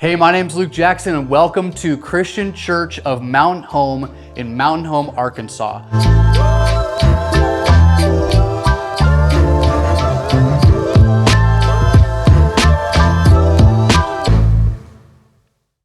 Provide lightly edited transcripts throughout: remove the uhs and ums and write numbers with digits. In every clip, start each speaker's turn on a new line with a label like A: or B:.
A: Hey, my name's Luke Jackson and welcome to Christian Church of Mountain Home in Mountain Home, Arkansas.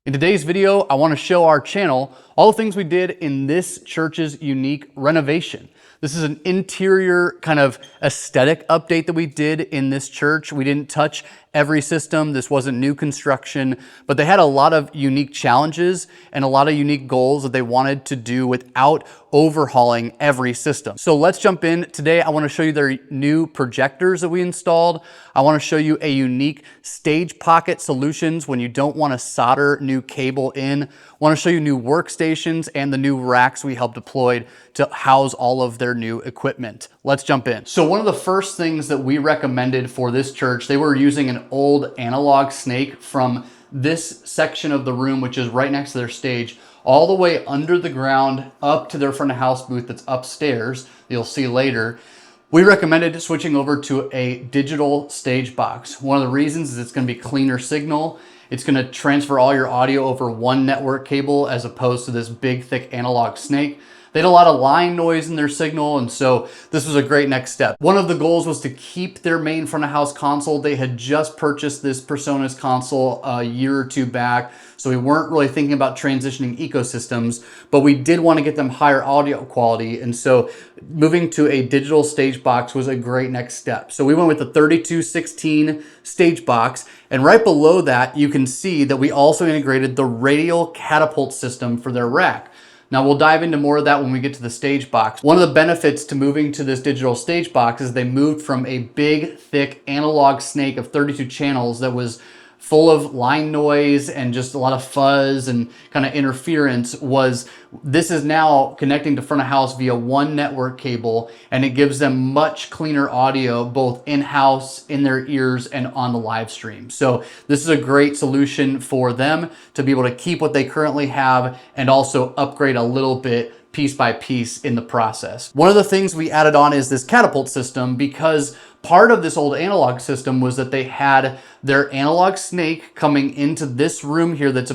A: In today's video, I want to show our channel all the things we did in this church's unique renovation. This is an interior kind of aesthetic update that we did in this church. We didn't touch every system. This wasn't new construction, but they had a lot of unique challenges and a lot of unique goals that they wanted to do without overhauling every system. So let's jump in. Today, I want to show you their new projectors that we installed. I want to show you a unique stage pocket solutions when you don't want to solder new cable in. I want to show you new workstations and the new racks we helped deploy to house all of their new equipment. Let's jump in. So one of the first things that we recommended for this church, they were using an old analog snake from this section of the room, which is right next to their stage, all the way under the ground up to their front of house booth that's upstairs. You'll see later. We recommended switching over to a digital stage box. One of the reasons is it's going to be cleaner signal. It's going to transfer all your audio over one network cable as opposed to this big, thick analog snake. They had a lot of line noise in their signal, and so this was a great next step. One of the goals was to keep their main front of house console. They had just purchased this Presonus console a year or two back, so we weren't really thinking about transitioning ecosystems, but we did want to get them higher audio quality, and so moving to a digital stage box was a great next step. So we went with the 3216 stage box, and right below that, you can see that we also integrated the Radial Catapult system for their rack. Now we'll dive into more of that when we get to the stage box. One of the benefits to moving to this digital stage box is they moved from a big, thick analog snake of 32 channels that was full of line noise and just a lot of fuzz and kind of interference. This is now connecting to front of house via one network cable, and it gives them much cleaner audio both in-house, in their ears, and on the live stream. So this is a great solution for them to be able to keep what they currently have and also upgrade a little bit piece by piece in the process. One of the things we added on is this Catapult system, because part of this old analog system was that they had their analog snake coming into this room here that's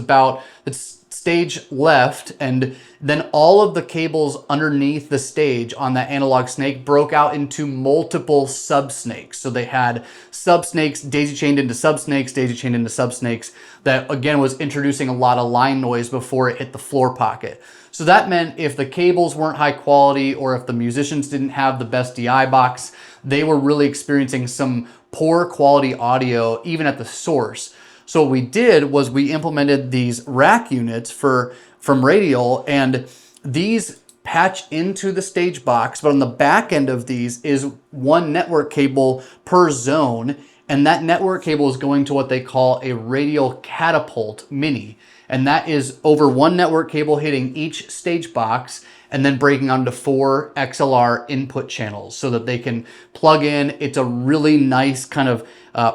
A: stage left, and then all of the cables underneath the stage on that analog snake broke out into multiple sub-snakes. So they had sub-snakes daisy-chained into sub-snakes, daisy-chained into sub-snakes. That again was introducing a lot of line noise before it hit the floor pocket. So that meant if the cables weren't high quality or if the musicians didn't have the best DI box, they were really experiencing some poor quality audio even at the source. So what we did was we implemented these rack units from Radial, and these patch into the stage box, but on the back end of these is one network cable per zone, and that network cable is going to what they call a Radial Catapult Mini. And that is over one network cable hitting each stage box and then breaking onto 4 XLR input channels so that they can plug in. It's a really nice kind of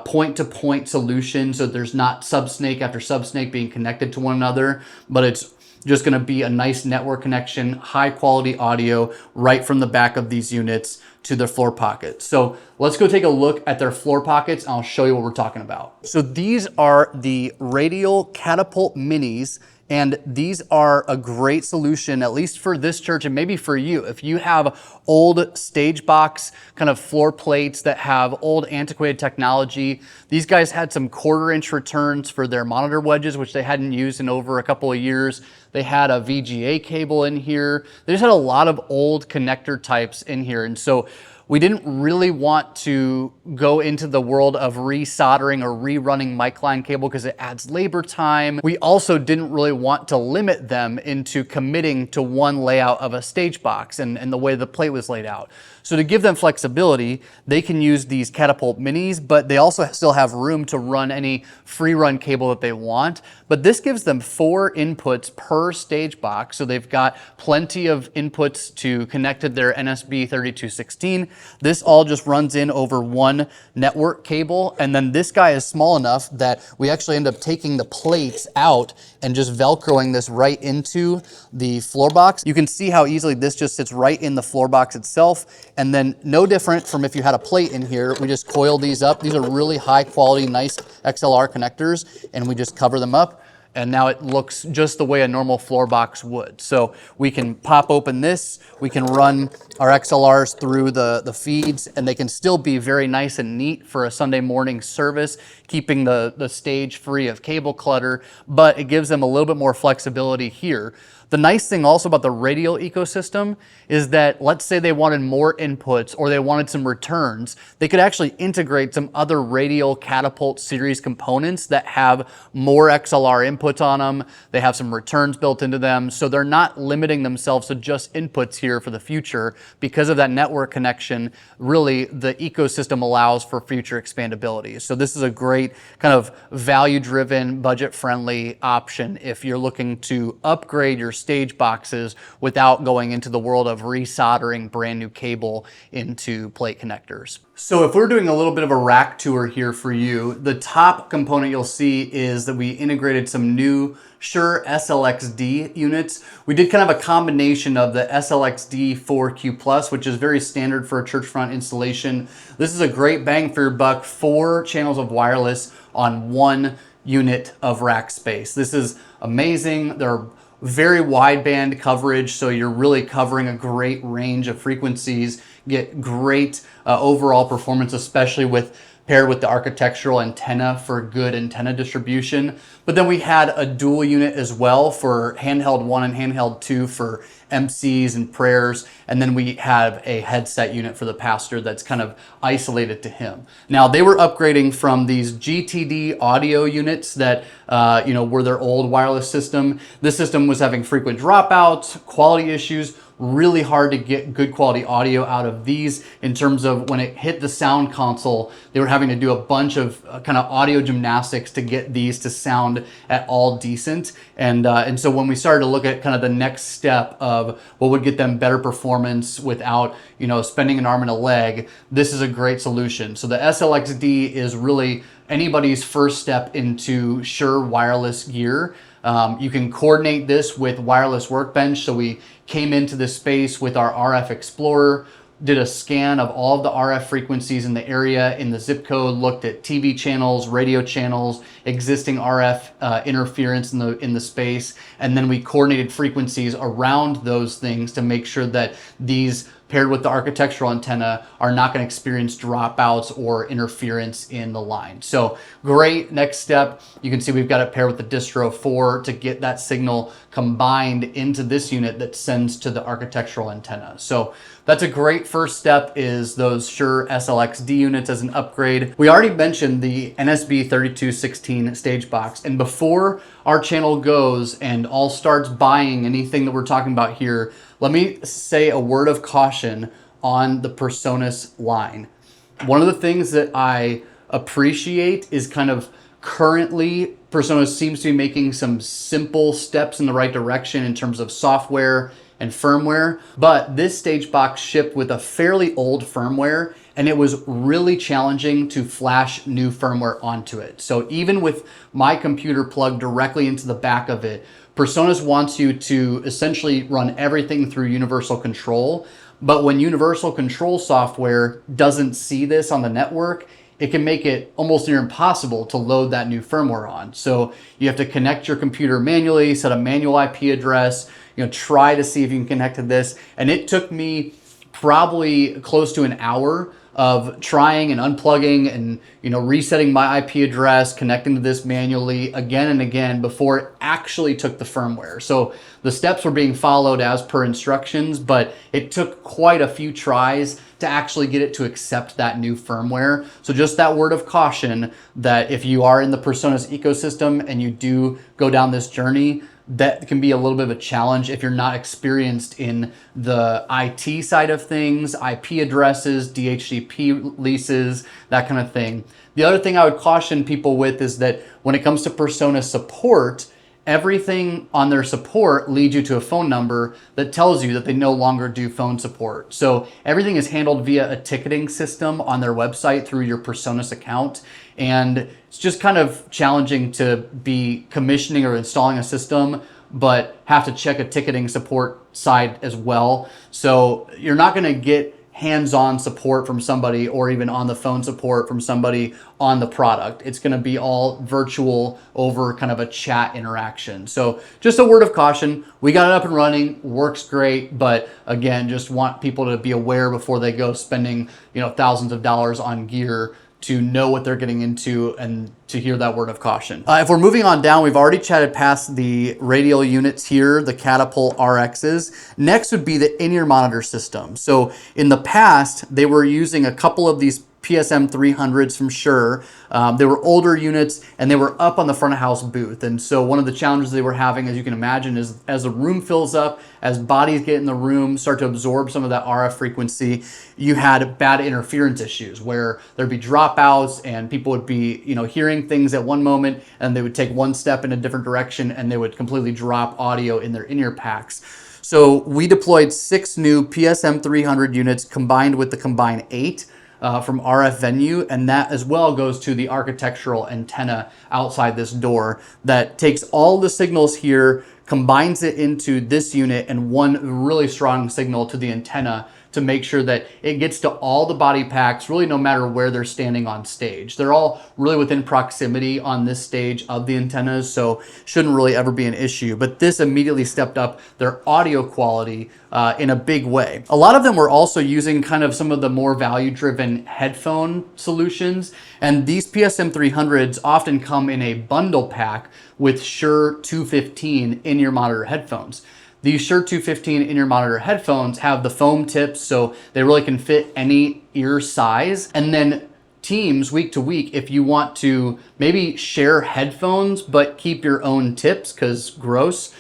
A: point-to-point solution, so there's not sub-snake after sub-snake being connected to one another, but it's just going to be a nice network connection, high quality audio right from the back of these units to their floor pockets. So let's go take a look at their floor pockets and I'll show you what we're talking about. So these are the Radial Catapult Minis, and these are a great solution, at least for this church and maybe for you. If you have old stage box kind of floor plates that have old antiquated technology, these guys had some 1/4-inch returns for their monitor wedges, which they hadn't used in over a couple of years. They had a VGA cable in here. They just had a lot of old connector types in here. And so we didn't really want to go into the world of resoldering or rerunning mic line cable because it adds labor time. We also didn't really want to limit them into committing to one layout of a stage box and the way the plate was laid out. So to give them flexibility, they can use these Catapult Minis, but they also still have room to run any free run cable that they want. But this gives them 4 inputs per stage box. So they've got plenty of inputs to connect to their NSB 3216. This all just runs in over one network cable. And then this guy is small enough that we actually end up taking the plates out and just Velcroing this right into the floor box. You can see how easily this just sits right in the floor box itself. And then no different from if you had a plate in here, we just coil these up. These are really high quality, nice XLR connectors, and we just cover them up. And now it looks just the way a normal floor box would. So we can pop open this, we can run our XLRs through the feeds, and they can still be very nice and neat for a Sunday morning service, keeping the stage free of cable clutter, but it gives them a little bit more flexibility here. The nice thing also about the Radial ecosystem is that, let's say they wanted more inputs or they wanted some returns, they could actually integrate some other Radial Catapult series components that have more XLR inputs on them. They have some returns built into them, so they're not limiting themselves to just inputs here for the future. Because of that network connection, really the ecosystem allows for future expandability. So this is a great kind of value-driven, budget-friendly option if you're looking to upgrade your stage boxes without going into the world of resoldering brand new cable into plate connectors. So if we're doing a little bit of a rack tour here for you, the top component you'll see is that we integrated some new Shure SLXD units. We did kind of a combination of the SLXD 4Q Plus, which is very standard for a Churchfront installation. This is a great bang for your buck, 4 channels of wireless on 1 unit of rack space. This is amazing. They're very wideband coverage, so you're really covering a great range of frequencies, get great overall performance, especially paired with the architectural antenna for good antenna distribution. But then we had a dual unit as well for handheld 1 and handheld 2 for MCs and prayers. And then we have a headset unit for the pastor that's kind of isolated to him. Now they were upgrading from these GTD audio units that were their old wireless system. This system was having frequent dropouts, quality issues, really hard to get good quality audio out of these in terms of when it hit the sound console, they were having to do a bunch of kind of audio gymnastics to get these to sound at all decent. And so when we started to look at kind of the next step of what would get them better performance without, spending an arm and a leg, this is a great solution. So the SLXD is really anybody's first step into Shure wireless gear. You can coordinate this with Wireless Workbench. So we came into this space with our RF Explorer, did a scan of all of the RF frequencies in the area in the zip code, looked at TV channels, radio channels, existing RF interference in the space, and then we coordinated frequencies around those things to make sure that these paired with the architectural antenna are not going to experience dropouts or interference in the line. So great next step. You can see we've got it paired with the distro 4 to get that signal combined into this unit that sends to the architectural antenna. So that's a great first step, is those Shure SLXD units as an upgrade. We already mentioned the NSB 3216 stage box, and before our channel goes and all starts buying anything that we're talking about here, let me say a word of caution on the Presonus line. One of the things that I appreciate is kind of currently Presonus seems to be making some simple steps in the right direction in terms of software and firmware, but this stage box shipped with a fairly old firmware, and it was really challenging to flash new firmware onto it. So even with my computer plugged directly into the back of it, Presonus wants you to essentially run everything through universal control. But when universal control software doesn't see this on the network, it can make it almost near impossible to load that new firmware on. So you have to connect your computer manually, set a manual IP address, try to see if you can connect to this. And it took me probably close to an hour of trying and unplugging and resetting my IP address, connecting to this manually again and again before it actually took the firmware. So the steps were being followed as per instructions, but it took quite a few tries to actually get it to accept that new firmware. So just that word of caution that if you are in the Presonus ecosystem and you do go down this journey, that can be a little bit of a challenge if you're not experienced in the IT side of things, IP addresses, DHCP leases, that kind of thing. The other thing I would caution people with is that when it comes to Presonus support, everything on their support leads you to a phone number that tells you that they no longer do phone support. So everything is handled via a ticketing system on their website through your Presonus account. And it's just kind of challenging to be commissioning or installing a system, but have to check a ticketing support side as well. So you're not going to get hands-on support from somebody or even on the phone support from somebody on the product. It's going to be all virtual over kind of a chat interaction. So just a word of caution, we got it up and running, works great, but again, just want people to be aware before they go spending, thousands of dollars on gear to know what they're getting into and to hear that word of caution. If we're moving on down, we've already chatted past the Radial units here, the Catapult RXs. Next would be the in-ear monitor system. So in the past, they were using a couple of these PSM 300s from Shure. They were older units and they were up on the front of house booth. And so one of the challenges they were having, as you can imagine, is as the room fills up, as bodies get in the room, start to absorb some of that RF frequency, you had bad interference issues where there'd be dropouts and people would be, hearing things at one moment and they would take one step in a different direction and they would completely drop audio in their in-ear packs. So we deployed 6 new PSM 300 units combined with the combined 8 from RF Venue, and that as well goes to the architectural antenna outside this door that takes all the signals here, combines it into this unit and one really strong signal to the antenna to make sure that it gets to all the body packs, really no matter where they're standing on stage. They're all really within proximity on this stage of the antennas, so shouldn't really ever be an issue. But this immediately stepped up their audio quality in a big way. A lot of them were also using kind of some of the more value-driven headphone solutions, and these PSM 300s often come in a bundle pack with Shure 215 in-ear monitor headphones. These Shure 215 in-ear monitor headphones have the foam tips, so they really can fit any ear size. And then teams week to week, if you want to maybe share headphones but keep your own tips, because gross,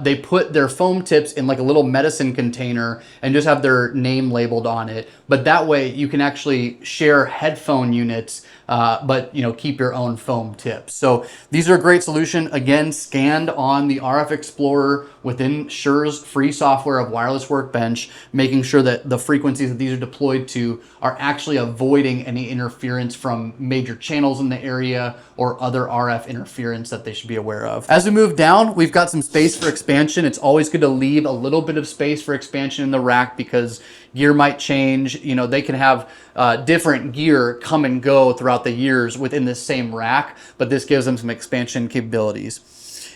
A: they put their foam tips in like a little medicine container and just have their name labeled on it. But that way you can actually share headphone units, but keep your own foam tips. So these are a great solution. Again, scanned on the RF Explorer within Shure's free software of Wireless Workbench, making sure that the frequencies that these are deployed to are actually avoiding any interference from major channels in the area or other RF interference that they should be aware of. As we move down, we've got some space for expansion. It's always good to leave a little bit of space for expansion in the rack because gear might change. They can have different gear come and go throughout the years within this same rack, but this gives them some expansion capabilities.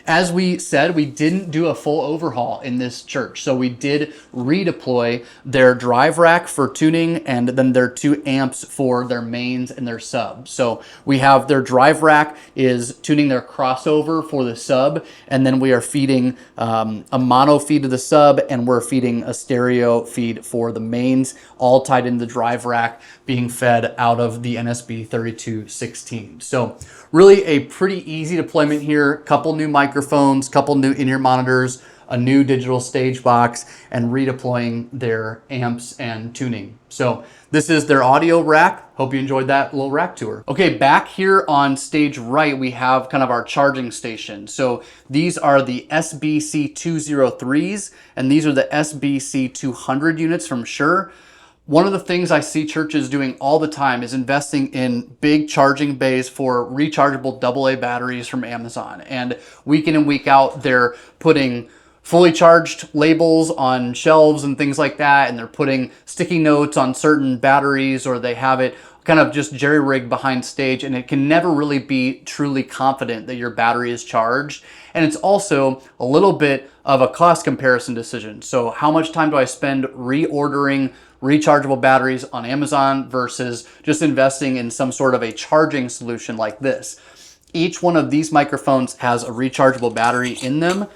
A: As we said, we didn't do a full overhaul in this church. So we did redeploy their drive rack for tuning and then their 2 amps for their mains and their sub. So we have their drive rack is tuning their crossover for the sub, and then we are feeding a mono feed to the sub, and we're feeding a stereo feed for the mains, all tied in the drive rack being fed out of the NSB 3216. So really a pretty easy deployment here. Couple new microphones, couple new in-ear monitors, a new digital stage box, and redeploying their amps and tuning. So this is their audio rack. Hope you enjoyed that little rack tour. Okay, back here on stage right, we have kind of our charging station. So these are the SBC203s, and these are the SBC200 units from Shure. One of the things I see churches doing all the time is investing in big charging bays for rechargeable AA batteries from Amazon. And week in and week out, they're putting fully charged labels on shelves and things like that. And they're putting sticky notes on certain batteries, or they have it kind of just jerry-rigged behind stage, and it can never really be truly confident that your battery is charged. And it's also a little bit of a cost comparison decision. So how much time do I spend reordering rechargeable batteries on Amazon versus just investing in some sort of a charging solution like this? Each one of these microphones has a rechargeable battery in them.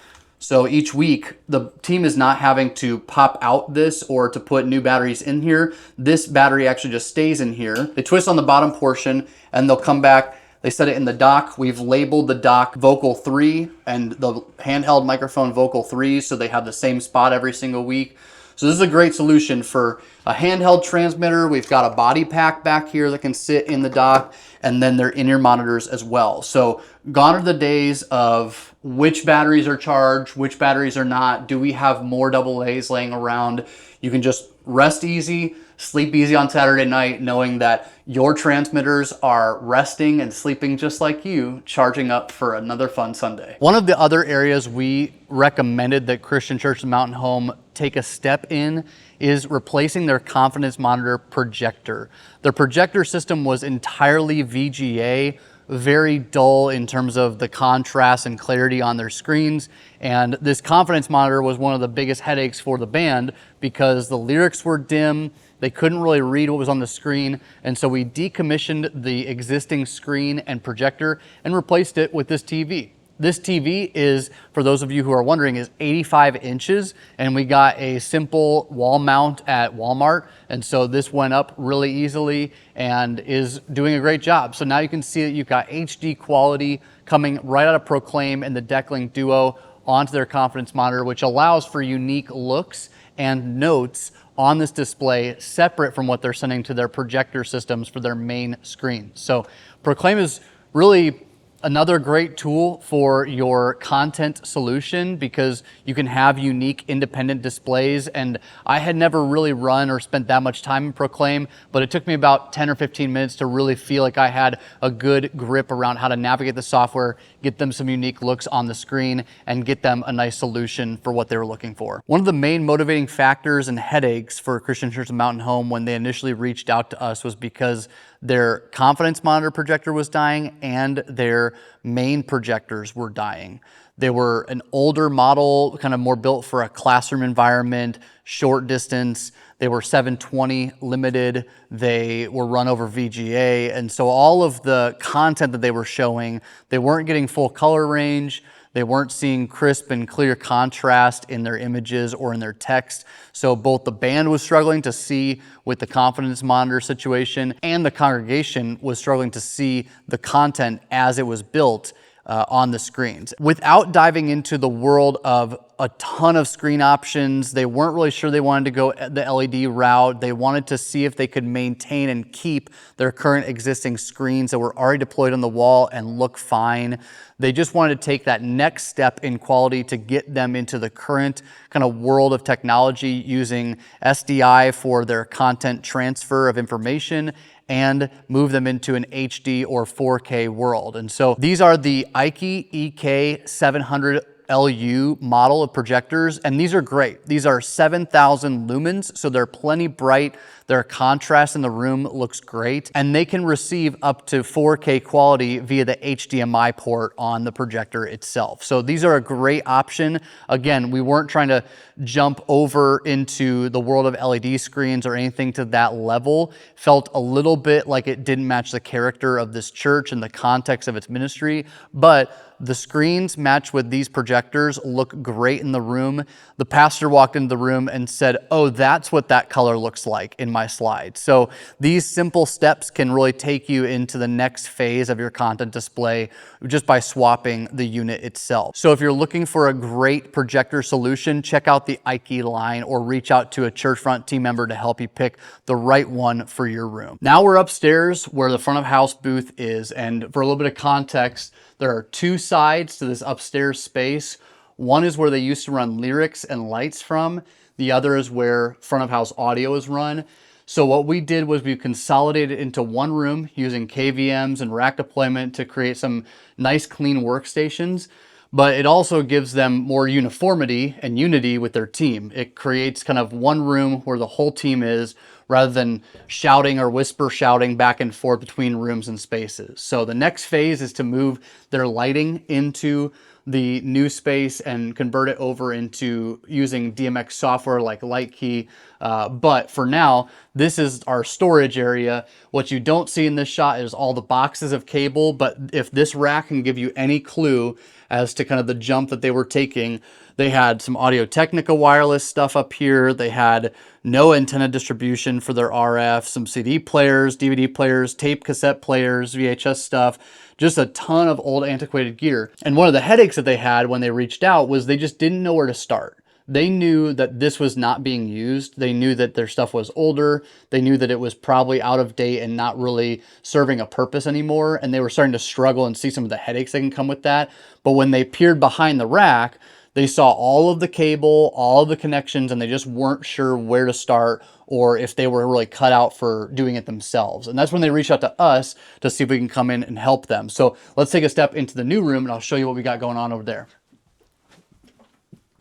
A: So each week, the team is not having to pop out this or to put new batteries in here. This battery actually just stays in here. They twist on the bottom portion and they'll come back. They set it in the dock. We've labeled the dock Vocal 3 and the handheld microphone Vocal 3, so they have the same spot every single week. So this is a great solution for a handheld transmitter. We've got a body pack back here that can sit in the dock, and then their in-ear monitors as well. So gone are the days of which batteries are charged, which batteries are not. Do we have more AA's laying around? You can just rest easy, sleep easy on Saturday night, knowing that your transmitters are resting and sleeping just like you, charging up for another fun Sunday. One of the other areas we recommended that Christian Church Mountain Home take a step in is replacing their confidence monitor projector. Their projector system was entirely VGA, very dull in terms of the contrast and clarity on their screens. And this confidence monitor was one of the biggest headaches for the band because the lyrics were dim, they couldn't really read what was on the screen. And so we decommissioned the existing screen and projector and replaced it with this TV. This TV is, for those of you who are wondering, is 85 inches, and we got a simple wall mount at Walmart. And so this went up really easily and is doing a great job. So now you can see that you've got HD quality coming right out of Proclaim and the Decklink Duo onto their confidence monitor, which allows for unique looks and notes on this display separate from what they're sending to their projector systems for their main screen. So Proclaim is really another great tool for your content solution because you can have unique independent displays. And I had never really run or spent that much time in Proclaim, but it took me about 10 or 15 minutes to really feel like I had a good grip around how to navigate the software, get them some unique looks on the screen, and get them a nice solution for what they were looking for. One of the main motivating factors and headaches for Christian Church of Mountain Home when they initially reached out to us was because their confidence monitor projector was dying and their main projectors were dying. They were an older model, kind of more built for a classroom environment, short distance. They were 720 limited. They were run over VGA. And so all of the content that they were showing, they weren't getting full color range. They weren't seeing crisp and clear contrast in their images or in their text. So both the band was struggling to see with the confidence monitor situation, and the congregation was struggling to see the content as it was built on the screens. Without diving into the world of a ton of screen options, they weren't really sure they wanted to go the LED route. They wanted to see if they could maintain and keep their current existing screens that were already deployed on the wall and look fine. They just wanted to take that next step in quality to get them into the current kind of world of technology using SDI for their content transfer of information and move them into an HD or 4K world. And so these are the Ikey EK700 LU model of projectors, and these are great. These are 7,000 lumens, so they're plenty bright. Their contrast in the room looks great, and they can receive up to 4K quality via the HDMI port on the projector itself. So these are a great option. Again, we weren't trying to jump over into the world of LED screens or anything to that level. Felt a little bit like it didn't match the character of this church and the context of its ministry, but the screens matched with these projectors look great in the room. The pastor walked into the room and said, "Oh, that's what that color looks like in my slide." So these simple steps can really take you into the next phase of your content display just by swapping the unit itself. So if you're looking for a great projector solution, check out the Ikey line or reach out to a Churchfront team member to help you pick the right one for your room. Now we're upstairs where the front of house booth is, and for a little bit of context, there are two sides to this upstairs space. One is where they used to run lyrics and lights from. The other is where front of house audio is run. So what we did was we consolidated into one room using KVMs and rack deployment to create some nice clean workstations, but it also gives them more uniformity and unity with their team. It creates kind of one room where the whole team is, rather than shouting or whisper shouting back and forth between rooms and spaces. So the next phase is to move their lighting into the new space and convert it over into using DMX software like Ikey. But for now, this is our storage area. What you don't see in this shot is all the boxes of cable, but if this rack can give you any clue as to kind of the jump that they were taking, they had some Audio-Technica wireless stuff up here. They had no antenna distribution for their RF, some CD players, DVD players, tape cassette players, VHS stuff, just a ton of old antiquated gear. And one of the headaches that they had when they reached out was they just didn't know where to start. They knew that this was not being used. They knew that their stuff was older. They knew that it was probably out of date and not really serving a purpose anymore. And they were starting to struggle and see some of the headaches that can come with that. But when they peered behind the rack, they saw all of the cable, all of the connections, and they just weren't sure where to start or if they were really cut out for doing it themselves. And that's when they reached out to us to see if we can come in and help them. So let's take a step into the new room and I'll show you what we got going on over there.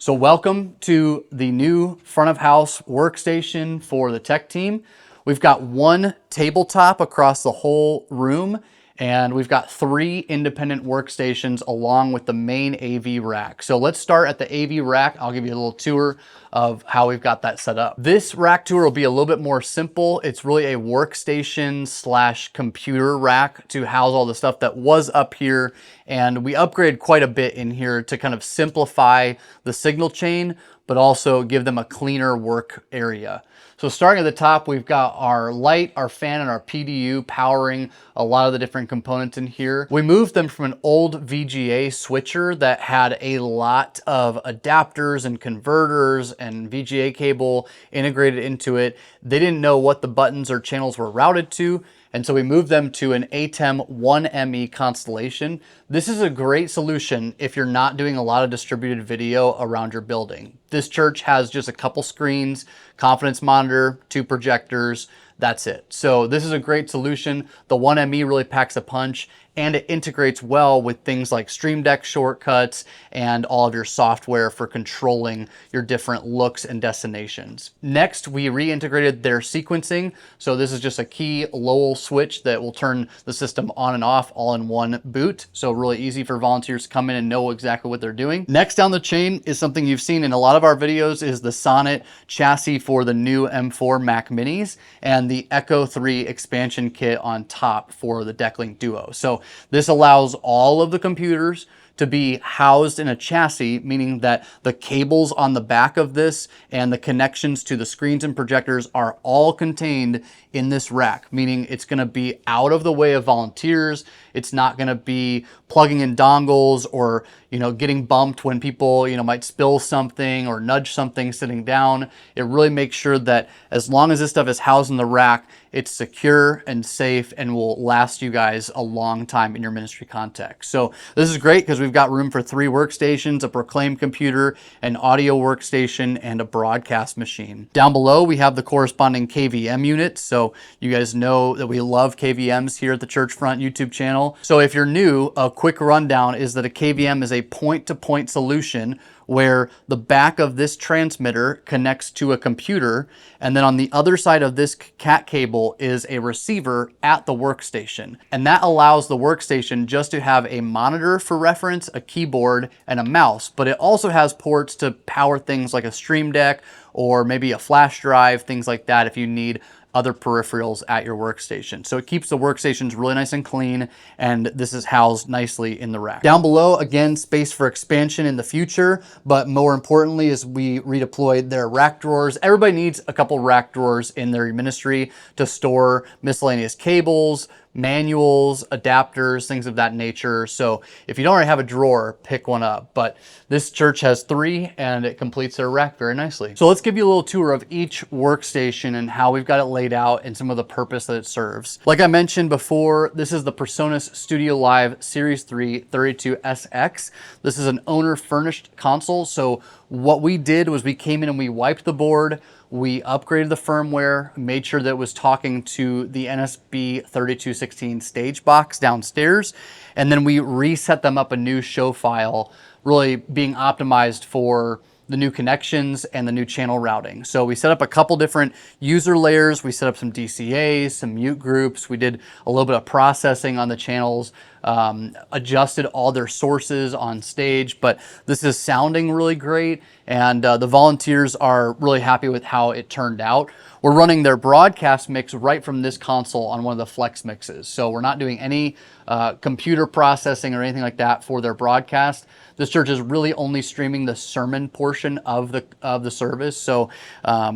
A: So welcome to the new front of house workstation for the tech team. We've got one tabletop across the whole room, and we've got 3 independent workstations along with the main AV rack. So let's start at the AV rack. I'll give you a little tour of how we've got that set up. This rack tour will be a little bit more simple. It's really a workstation / computer rack to house all the stuff that was up here. And we upgraded quite a bit in here to kind of simplify the signal chain, but also give them a cleaner work area. So starting at the top, we've got our light, our fan, and our PDU powering a lot of the different components in here. We moved them from an old VGA switcher that had a lot of adapters and converters and VGA cable integrated into it. They didn't know what the buttons or channels were routed to, and so we moved them to an ATEM 1ME Constellation. This is a great solution if you're not doing a lot of distributed video around your building. This church has just a couple screens, confidence monitor, 2 projectors, that's it. So this is a great solution. The 1ME really packs a punch, and it integrates well with things like Stream Deck shortcuts and all of your software for controlling your different looks and destinations. Next, we reintegrated their sequencing. So this is just a key Lowell switch that will turn the system on and off all in one boot. So really easy for volunteers to come in and know exactly what they're doing. Next down the chain is something you've seen in a lot of our videos, is the Sonnet chassis for the new M4 Mac Minis and the Echo 3 expansion kit on top for the Decklink Duo. So this allows all of the computers to be housed in a chassis, meaning that the cables on the back of this and the connections to the screens and projectors are all contained in this rack, meaning it's gonna be out of the way of volunteers. It's not gonna be plugging in dongles or getting bumped when people might spill something or nudge something sitting down. It really makes sure that as long as this stuff is housed in the rack, it's secure and safe and will last you guys a long time in your ministry context. So this is great because we've got room for 3 workstations, a Proclaim computer, an audio workstation, and a broadcast machine. Down below, we have the corresponding KVM units. So you guys know that we love KVMs here at the Churchfront YouTube channel. So if you're new, a quick rundown is that a KVM is a point-to-point solution where the back of this transmitter connects to a computer, and then on the other side of this cat cable is a receiver at the workstation. And that allows the workstation just to have a monitor for reference, a keyboard, and a mouse, but it also has ports to power things like a Stream Deck or maybe a flash drive, things like that if you need other peripherals at your workstation. So it keeps the workstations really nice and clean, and this is housed nicely in the rack. Down below, again, space for expansion in the future, but more importantly is we redeployed their rack drawers. Everybody needs a couple rack drawers in their ministry to store miscellaneous cables, manuals, adapters, things of that nature. So if you don't already have a drawer, pick one up. But this church has 3 and it completes their rack very nicely. So let's give you a little tour of each workstation and how we've got it laid out and some of the purpose that it serves. Like I mentioned before, this is the Presonus Studio Live Series 3 32SX. This is an owner furnished console. So what we did was we came in and we wiped the board, we upgraded the firmware, made sure that it was talking to the NSB 3216 stage box downstairs, and then we reset them up a new show file, really being optimized for the new connections and the new channel routing. So we set up a couple different user layers. We set up some DCAs, some mute groups. We did a little bit of processing on the channels, adjusted all their sources on stage, but this is sounding really great. And the volunteers are really happy with how it turned out. We're running their broadcast mix right from this console on one of the Flex mixes. So we're not doing any computer processing or anything like that for their broadcast. This church is really only streaming the sermon portion of the service. So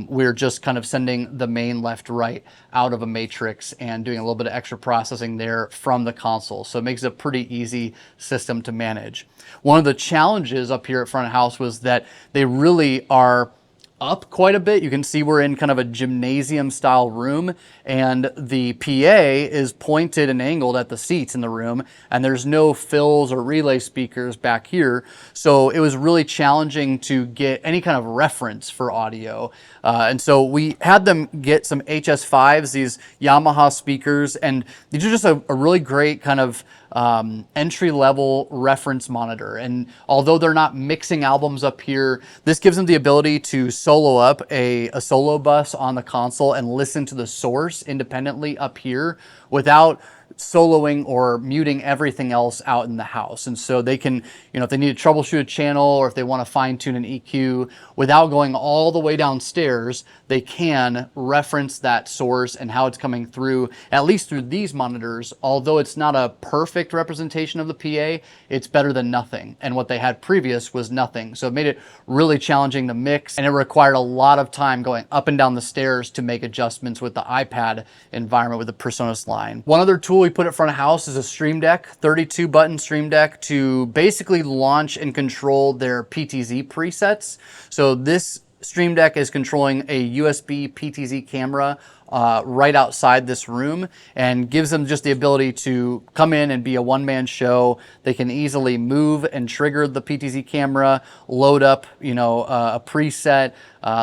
A: we're just kind of sending the main left-right out of a matrix and doing a little bit of extra processing there from the console. So it makes it a pretty easy system to manage. One of the challenges up here at front of house was that they really are up quite a bit. You can see we're in kind of a gymnasium style room, and the PA is pointed and angled at the seats in the room, and there's no fills or relay speakers back here. So it was really challenging to get any kind of reference for audio. And so we had them get some HS5s, these Yamaha speakers, and these are just a really great kind of entry-level reference monitor. And although they're not mixing albums up here, this gives them the ability to solo up a solo bus on the console and listen to the source independently up here without soloing or muting everything else out in the house. And so they can, if they need to troubleshoot a channel or if they want to fine tune an EQ without going all the way downstairs, they can reference that source and how it's coming through, at least through these monitors. Although it's not a perfect representation of the PA, it's better than nothing. And what they had previous was nothing. So it made it really challenging to mix, and it required a lot of time going up and down the stairs to make adjustments with the iPad environment with the Presonus line. One other tool we put in front of house is a Stream Deck, 32 button Stream Deck, to basically launch and control their PTZ presets. So this Stream Deck is controlling a USB PTZ camera right outside this room, and gives them just the ability to come in and be a one-man show. They can easily move and trigger the PTZ camera, load up, a preset.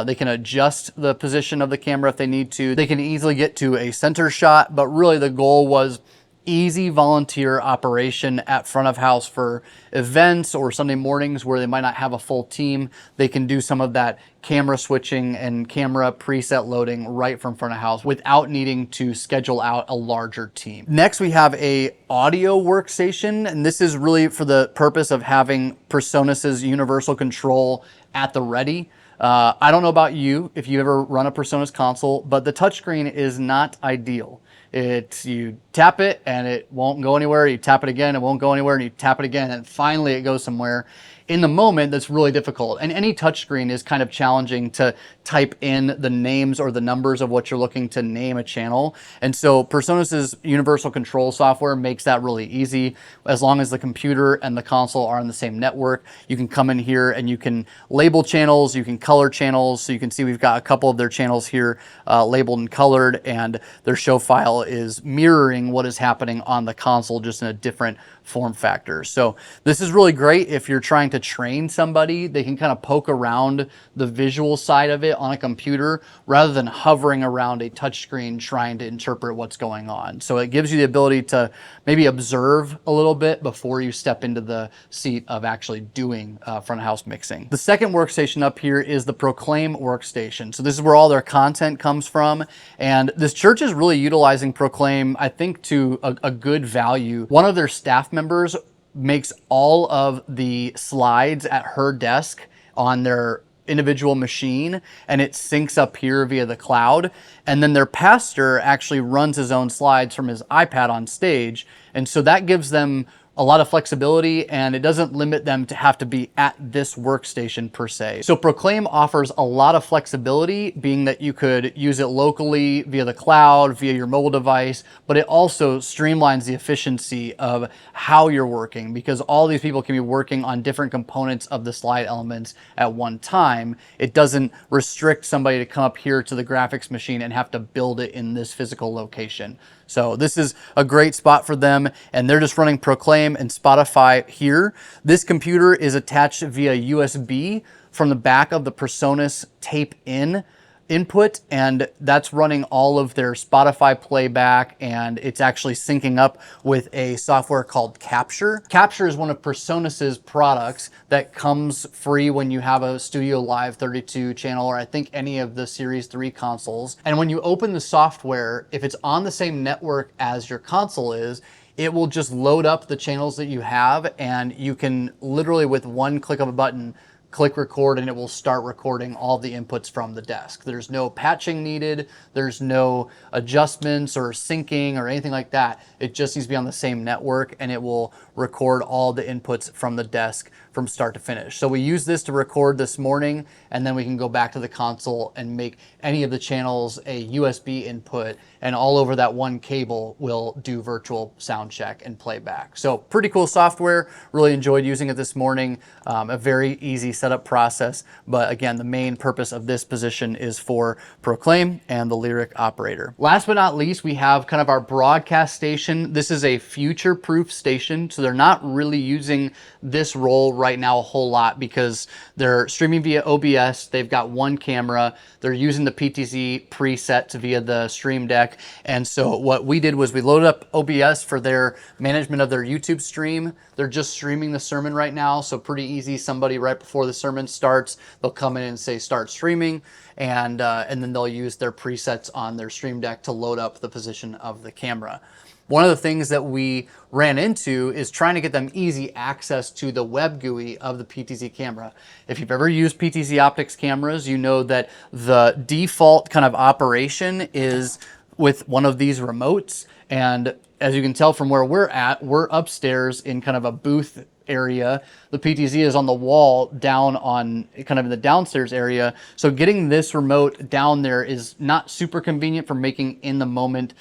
A: They can adjust the position of the camera if they need to. They can easily get to a center shot, but really the goal was easy volunteer operation at front of house for events or Sunday mornings where they might not have a full team. They can do some of that camera switching and camera preset loading right from front of house without needing to schedule out a larger team. Next, we have a audio workstation, and this is really for the purpose of having Presonus's universal control at the ready. I don't know about you if you ever run a Presonus console, but the touchscreen is not ideal. You tap it and it won't go anywhere. You tap it again, it won't go anywhere, and you tap it again, and finally it goes somewhere. In the moment, that's really difficult. And any touchscreen is kind of challenging to type in the names or the numbers of what you're looking to name a channel. And so Presonus's universal control software makes that really easy. As long as the computer and the console are on the same network, you can come in here and you can label channels, you can color channels. So you can see we've got a couple of their channels here labeled and colored, and their show file is mirroring what is happening on the console, just in a different form factor. So this is really great if you're trying to train somebody. They can kind of poke around the visual side of it on a computer rather than hovering around a touchscreen trying to interpret what's going on. So it gives you the ability to maybe observe a little bit before you step into the seat of actually doing front of house mixing. The second workstation up here is the Proclaim workstation. So this is where all their content comes from, and this church is really utilizing Proclaim, I think, to a good value. One of their staff members makes all of the slides at her desk on their individual machine, and it syncs up here via the cloud. And then their pastor actually runs his own slides from his iPad on stage. And so that gives them a lot of flexibility, and it doesn't limit them to have to be at this workstation per se. So Proclaim offers a lot of flexibility, being that you could use it locally via the cloud, via your mobile device, but it also streamlines the efficiency of how you're working, because all these people can be working on different components of the slide elements at one time. It doesn't restrict somebody to come up here to the graphics machine and have to build it in this physical location. So this is a great spot for them, and they're just running Proclaim and Spotify here. This computer is attached via USB from the back of the Presonus tape-in input, and that's running all of their Spotify playback, and it's actually syncing up with a software called Capture. Capture is one of Presonus's products that comes free when you have a Studio Live 32 channel, or I think any of the Series 3 consoles. And when you open the software, if it's on the same network as your console is, it will just load up the channels that you have, and you can literally, with one click of a button, click record, and it will start recording all the inputs from the desk. There's no patching needed. There's no adjustments or syncing or anything like that. It just needs to be on the same network, and it will record all the inputs from the desk from start to finish. So we use this to record this morning, and then we can go back to the console and make any of the channels a USB input, and all over that one cable will do virtual sound check and playback. So pretty cool software. Really enjoyed using it this morning. A very easy setup process, but again, the main purpose of this position is for Proclaim and the Lyric operator. Last but not least, we have kind of our broadcast station. This is a future-proof station, so they're not really using this role right now a whole lot because they're streaming via OBS. They've got one camera. They're using the PTZ presets via the Stream Deck. And so what we did was we loaded up OBS for their management of their YouTube stream. They're just streaming the sermon right now, so pretty easy. Somebody right before the sermon starts, they'll come in and say start streaming, and then they'll use their presets on their Stream Deck to load up the position of the camera. One of the things that we ran into is trying to get them easy access to the web GUI of the PTZ camera. If you've ever used PTZ optics cameras, you know that the default kind of operation is with one of these remotes. And as you can tell from where we're at, we're upstairs in kind of a booth area. The PTZ is on the wall down on kind of in the downstairs area. So getting this remote down there is not super convenient for making in the moment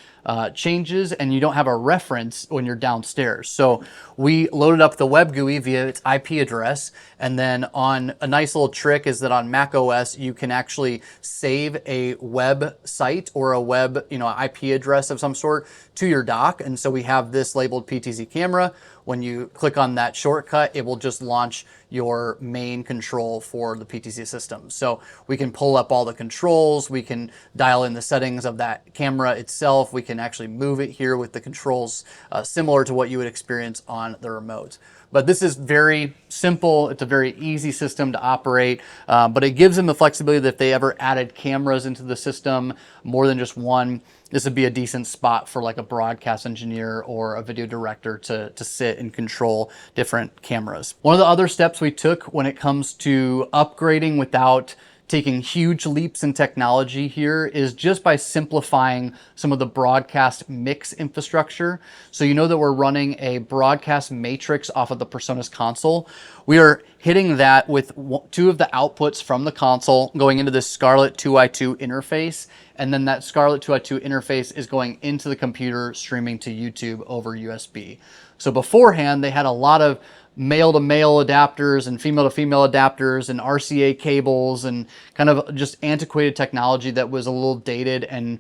A: changes, and you don't have a reference when you're downstairs. So we loaded up the web GUI via its IP address, and then on a nice little trick is that on Mac OS you can actually save a web site or a web IP address of some sort to your dock. And so we have this labeled PTZ camera. When you click on that shortcut, it will just launch your main control for the PTZ system. So we can pull up all the controls, we can dial in the settings of that camera itself, we can actually move it here with the controls similar to what you would experience on the remote. But this is very simple. It's a very easy system to operate, but it gives them the flexibility that if they ever added cameras into the system, more than just one, this would be a decent spot for like a broadcast engineer or a video director to sit and control different cameras. One of the other steps we took when it comes to upgrading without taking huge leaps in technology here is just by simplifying some of the broadcast mix infrastructure. So you know that we're running a broadcast matrix off of the Presonus console. We are hitting that with two of the outputs from the console going into this Scarlett 2i2 interface, and then that Scarlett 2i2 interface is going into the computer streaming to YouTube over USB. So beforehand, they had a lot of male-to-male adapters and female-to-female adapters and RCA cables and kind of just antiquated technology that was a little dated and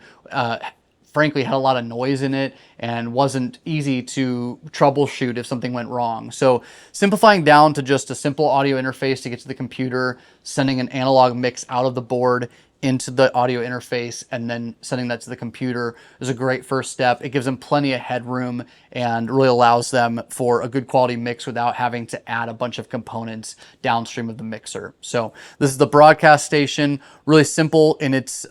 A: frankly had a lot of noise in it and wasn't easy to troubleshoot if something went wrong. So simplifying down to just a simple audio interface to get to the computer, sending an analog mix out of the board into the audio interface, and then sending that to the computer is a great first step. It gives them plenty of headroom and really allows them for a good quality mix without having to add a bunch of components downstream of the mixer. So this is the broadcast station, really simple in its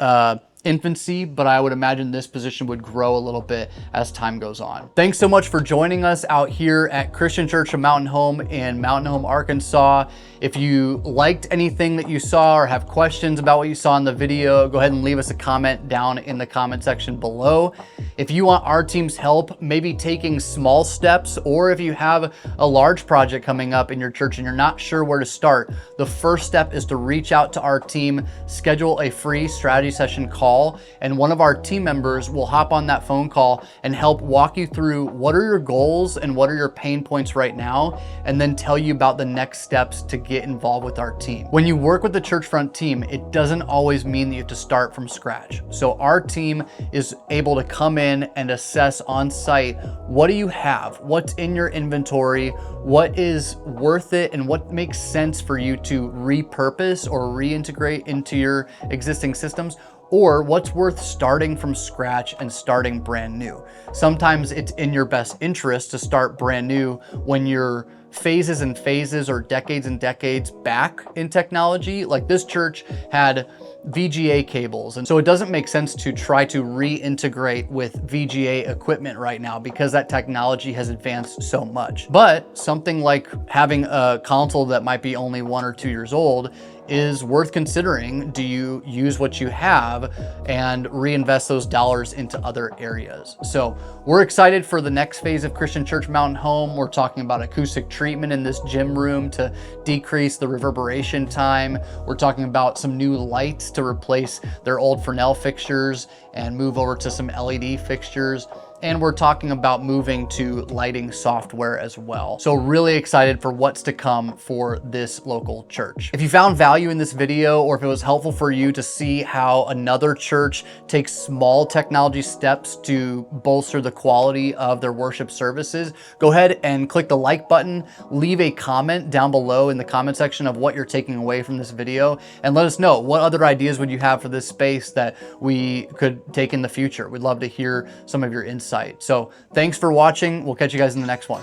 A: infancy, but I would imagine this position would grow a little bit as time goes on. Thanks so much for joining us out here at Christian Church of Mountain Home in Mountain Home, Arkansas. If you liked anything that you saw or have questions about what you saw in the video, go ahead and leave us a comment down in the comment section below. If you want our team's help, maybe taking small steps, or if you have a large project coming up in your church and you're not sure where to start, the first step is to reach out to our team, schedule a free strategy session call, and one of our team members will hop on that phone call and help walk you through what are your goals and what are your pain points right now, and then tell you about the next steps to get involved with our team. When you work with the Churchfront team, it doesn't always mean that you have to start from scratch. So our team is able to come in and assess on site, what do you have? What's in your inventory? What is worth it? And what makes sense for you to repurpose or reintegrate into your existing systems? Or what's worth starting from scratch and starting brand new? Sometimes it's in your best interest to start brand new when you're phases and phases or decades and decades back in technology. Like this church had VGA cables, and so it doesn't make sense to try to reintegrate with VGA equipment right now because that technology has advanced so much. But something like having a console that might be only 1 or 2 years old is worth considering. Do you use what you have and reinvest those dollars into other areas? So we're excited for the next phase of Christian Church Mountain Home. We're talking about acoustic treatment in this gym room to decrease the reverberation time. We're talking about some new lights to replace their old Fresnel fixtures and move over to some LED fixtures. and we're talking about moving to lighting software as well. So really excited for what's to come for this local church. If you found value in this video, or if it was helpful for you to see how another church takes small technology steps to bolster the quality of their worship services, go ahead and click the like button, leave a comment down below in the comment section of what you're taking away from this video, and let us know what other ideas would you have for this space that we could take in the future. We'd love to hear some of your insight. So thanks for watching. We'll catch you guys in the next one.